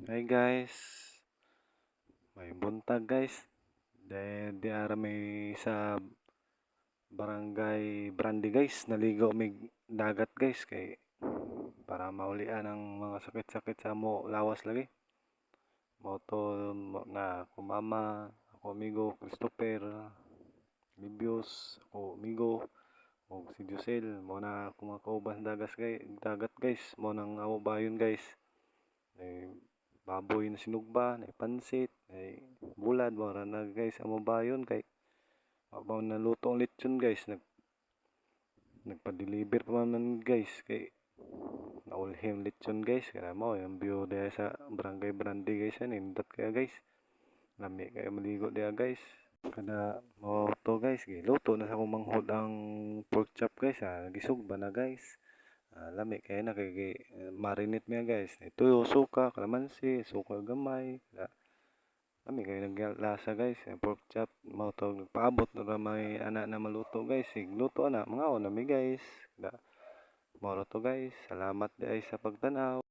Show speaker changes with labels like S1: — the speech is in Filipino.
S1: Hi guys, may buntag guys. Di ara may sa barangay Brandi guys, naligo mig dagat guys kay para maulian ang mga sakit-sakit sa mo lawas lagi. Moto na ako mama, ako amigo Christopher, Libius, ako amigo, o si Josel, mo na kumakauban dagat guys, mo nang amo bayon guys. Eh, baboy na sinugba, na pansit, ay bulad, wala na guys, amo bayon kay mabaw na luto ang lechon guys, nagpa-deliver pa man guys, kay naulhim lechon guys, kaya mo, yung view daya sa barangay Brandi guys, yan, indot kaya guys, lami kaya maligo daya guys, kada mo to guys, luto na sa akong manghod ang pork chop guys, nagisog ba na guys, lami kaya na kay marinate mo yan guys, tuyo, suka, kalamansi, suka gamay, lami kayo naglasa guys, pork chop, mo to nagpaabot na may anak na maluto guys, luto na, mga nami guys, moro to guys, salamat guys sa pagtanaw.